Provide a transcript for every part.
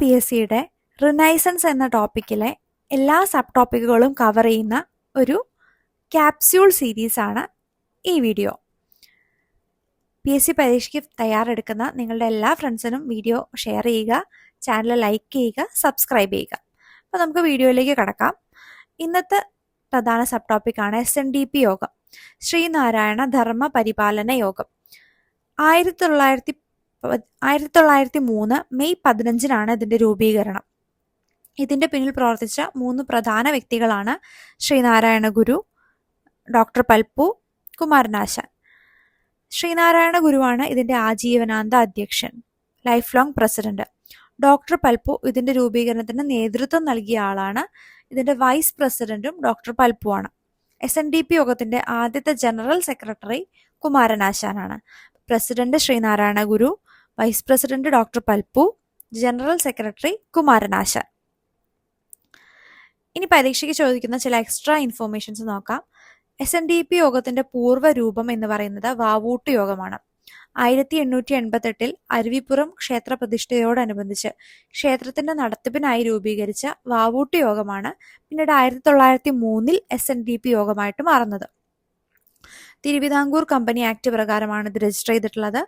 PSCയുടെ renaissance എന്ന ടോപ്പിക്കിലെ എല്ലാ sub ടോപ്പിക്കുകളും cover ചെയ്യുന്ന ഒരു ക്യാപ്സ്യൂൾ സീരീസാണ് ഈ വീഡിയോ. PSC പരീക്ഷയ്ക്ക് തയ്യാറെടുക്കുന്ന നിങ്ങളുടെ എല്ലാ ഫ്രണ്ട്സിനും വീഡിയോ ഷെയർ ചെയ്യുക, ചാനൽ ലൈക്ക് ചെയ്യുക, സബ്സ്ക്രൈബ് ചെയ്യുക. അപ്പോൾ നമുക്ക് വീഡിയോയിലേക്ക് കടക്കാം. ഇന്നത്തെ പ്രധാന സബ് ടോപ്പിക്കാണ് SNDP യോഗം, ശ്രീനാരായണ ധർമ്മ പരിപാലന യോഗം. 1903 മെയ് 15 ഇതിന്റെ രൂപീകരണം. ഇതിന്റെ പിന്നിൽ പ്രവർത്തിച്ച 3 പ്രധാന വ്യക്തികളാണ് ശ്രീനാരായണ ഗുരു, ഡോക്ടർ പൽപ്പു, കുമാരനാശാൻ. ശ്രീനാരായണ ഗുരുവാണ് ഇതിന്റെ ആജീവനാന്ത അധ്യക്ഷൻ, life long president. Doctor Palpu ഇതിന്റെ രൂപീകരണത്തിന് നേതൃത്വം നൽകിയ ആളാണ്. ഇതിന്റെ വൈസ് പ്രസിഡന്റും ഡോക്ടർ പൽപ്പുവാണ്. SNDP യോഗത്തിന്റെ ആദ്യത്തെ ജനറൽ സെക്രട്ടറി കുമാരനാശാനാണ്. President Sree Narayana Guru, vice president doctor Palpu, general secretary Kumaran Asan. ഇനി പരീക്ഷയ്ക്ക് ചോദിക്കുന്ന ചില എക്സ്ട്രാ ഇൻഫോർമേഷൻസ് നോക്കാം. SNDP യോഗത്തിന്റെ പൂർവ്വരൂപം എന്ന് പറയുന്നത് വാവൂട്ട് യോഗമാണ്. 1888 അരുവിപ്പുറം ക്ഷേത്ര പ്രതിഷ്ഠയോടനുബന്ധിച്ച് ക്ഷേത്രത്തിന്റെ നടത്തിപ്പിനായി രൂപീകരിച്ച വാവൂട്ട് യോഗമാണ് പിന്നീട് 1903 SNDP യോഗമായിട്ട് മാറുന്നത്. തിരുവിതാംകൂർ കമ്പനി ആക്ട് പ്രകാരമാണ് ഇത് രജിസ്റ്റർ ചെയ്തിട്ടുള്ളത്.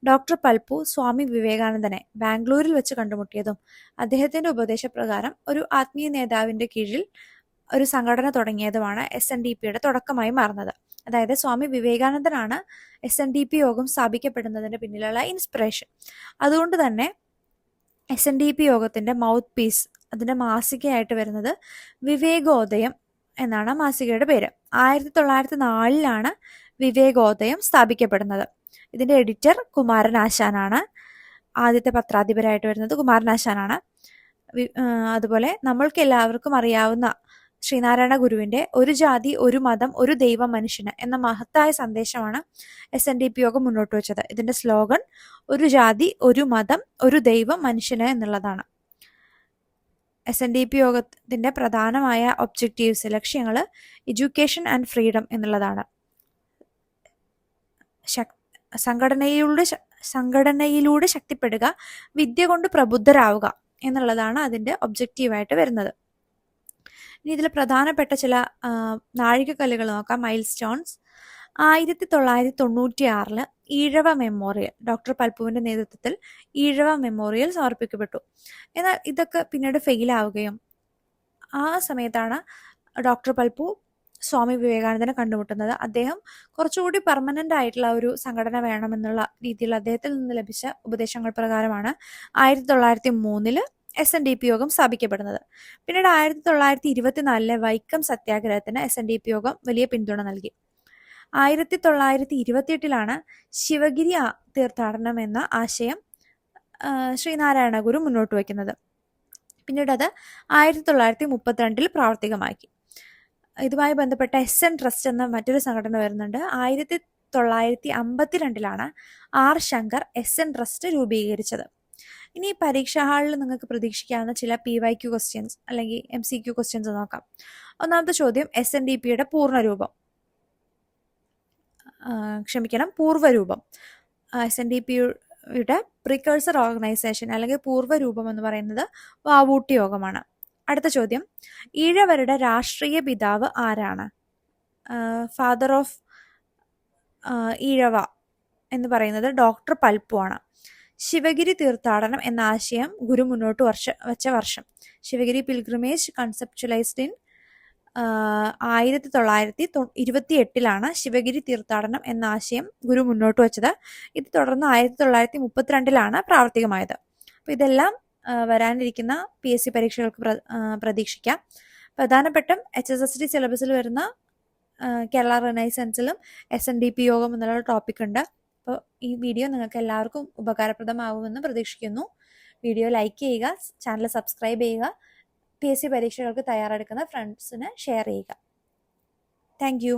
ഡോക്ടർ പൽപ്പു സ്വാമി വിവേകാനന്ദനെ ബാംഗ്ലൂരിൽ വെച്ച് കണ്ടുമുട്ടിയതും അദ്ദേഹത്തിന്റെ ഉപദേശപ്രകാരം ഒരു ആത്മീയ നേതാവിന്റെ കീഴിൽ ഒരു സംഘടന തുടങ്ങിയതുമാണ് SNDPയുടെ തുടക്കമായി മാറുന്നത്. അതായത് സ്വാമി വിവേകാനന്ദനാണ് SNDP യോഗം സ്ഥാപിക്കപ്പെടുന്നതിന്റെ പിന്നിലുള്ള ഇൻസ്പിറേഷൻ. അതുകൊണ്ട് തന്നെ SNDP യോഗത്തിന്റെ മൗത്ത് പീസ്, അതിന്റെ മാസികയായിട്ട് വരുന്നത് വിവേകോദയം എന്നാണ് മാസികയുടെ പേര്. 1904 വിവേകോദയം സ്ഥാപിക്കപ്പെടുന്നത്. ഇതിന്റെ എഡിറ്റർ കുമാരനാശാനാണ്. ആദ്യത്തെ പത്രാധിപരായിട്ട് വരുന്നത് കുമാരനാശാനാണ്. അതുപോലെ നമ്മൾക്ക് എല്ലാവർക്കും അറിയാവുന്ന ശ്രീനാരായണ ഗുരുവിന്റെ ഒരു ജാതി ഒരു മതം ഒരു ദൈവം മനുഷ്യന് എന്ന മഹത്തായ സന്ദേശമാണ് SNDP യോഗം മുന്നോട്ട് വെച്ചത്. ഇതിന്റെ സ്ലോഗൻ ഒരു ജാതി ഒരു മതം ഒരു ദൈവം മനുഷ്യന് എന്നുള്ളതാണ്. SNDP യോഗത്തിന്റെ പ്രധാനമായ ഒബ്ജക്റ്റീവ്സ്, ലക്ഷ്യങ്ങൾ എഡ്യൂക്കേഷൻ ആൻഡ് ഫ്രീഡം എന്നുള്ളതാണ്. സംഘടനയിലൂടെ ശക്തിപ്പെടുക, വിദ്യ കൊണ്ട് പ്രബുദ്ധരാവുക എന്നുള്ളതാണ് അതിന്റെ ഒബ്ജക്റ്റീവായിട്ട് വരുന്നത്. ഇനി ഇതിൽ പ്രധാനപ്പെട്ട ചില നാഴികക്കല്ലുകൾ നോക്കാം. Milestones. 1996 Ezhava memorial, doctor പൽപ്പുവിന്റെ നേതൃത്വത്തിൽ ഈഴവ മെമ്മോറിയൽ സമർപ്പിക്കപ്പെട്ടു. എന്നാൽ ഇതൊക്കെ പിന്നീട് ഫെയിലാവുകയും ആ സമയത്താണ് ഡോക്ടർ പൽപ്പു സ്വാമി വിവേകാനന്ദനെ കണ്ടുമുട്ടുന്നത്. അദ്ദേഹം കുറച്ചുകൂടി പെർമനന്റ് ആയിട്ടുള്ള ഒരു സംഘടന വേണമെന്നുള്ള രീതിയിൽ അദ്ദേഹത്തിൽ നിന്ന് ലഭിച്ച ഉപദേശങ്ങൾ പ്രകാരമാണ് 1903 SNDP യോഗം സ്ഥാപിക്കപ്പെടുന്നത്. പിന്നീട് 1924 വൈക്കം സത്യാഗ്രഹത്തിന് SNDP യോഗം വലിയ പിന്തുണ നൽകി. 1928 ശിവഗിരി തീർത്ഥാടനം എന്ന ആശയം ശ്രീനാരായണ ഗുരു മുന്നോട്ട് വയ്ക്കുന്നത്. പിന്നീട് അത് 1932 പ്രാവർത്തികമാക്കി. ഇതുമായി ബന്ധപ്പെട്ട SN ട്രസ്റ്റ് എന്ന മറ്റൊരു സംഘടന വരുന്നുണ്ട്. 1952 R ശങ്കർ SN ട്രസ്റ്റ് രൂപീകരിച്ചത്. ഇനി പരീക്ഷാ ഹാളിൽ നിങ്ങൾക്ക് പ്രതീക്ഷിക്കാവുന്ന ചില PYQ ക്വസ്റ്റ്യൻസ് അല്ലെങ്കിൽ MCQ ക്വസ്റ്റ്യൻസ് നോക്കാം. ഒന്നാമത്തെ ചോദ്യം SNDPയുടെ പൂർവ്വരൂപം. SNDPയുടെ പ്രികഴ്സർ ഓർഗനൈസേഷൻ അല്ലെങ്കിൽ പൂർവ്വരൂപം എന്ന് പറയുന്നത് വാവൂട്ട് യോഗമാണ്. അടുത്ത ചോദ്യം, ഈഴവരുടെ രാഷ്ട്രീയ പിതാവ് ആരാണ്? ഫാദർ ഓഫ് ഈഴവ എന്ന് പറയുന്നത് ഡോക്ടർ പൽപ്പു ആണ്. ശിവഗിരി തീർത്ഥാടനം എന്ന ആശയം ഗുരു മുന്നോട്ട് വച്ച വർഷം. ശിവഗിരി പിൽഗ്രിമേജ് കൺസെപ്ച്വലൈസ്ഡ് ഇൻ 1928 ശിവഗിരി തീർത്ഥാടനം എന്ന ആശയം ഗുരു മുന്നോട്ട് വച്ചത്. ഇത് തുടർന്ന് 1932 പ്രാവർത്തികമായത്. അപ്പോൾ ഇതെല്ലാം വരാനിരിക്കുന്ന PSC പരീക്ഷകൾക്ക് പ്രതീക്ഷിക്കാം. പ്രധാനപ്പെട്ടും HSSD സിലബസിൽ വരുന്ന കേരള റിനൈസൻസിലും SNDP യോഗം എന്നുള്ള ടോപ്പിക് ഉണ്ട്. അപ്പോൾ ഈ വീഡിയോ നിങ്ങൾക്ക് എല്ലാവർക്കും ഉപകാരപ്രദമാവുമെന്ന് പ്രതീക്ഷിക്കുന്നു. വീഡിയോ ലൈക്ക് ചെയ്യുക, ചാനൽ സബ്സ്ക്രൈബ് ചെയ്യുക, PSC പരീക്ഷകൾക്ക് തയ്യാറെടുക്കുന്ന ഫ്രണ്ട്സിന് ഷെയർ ചെയ്യുക. Thank you.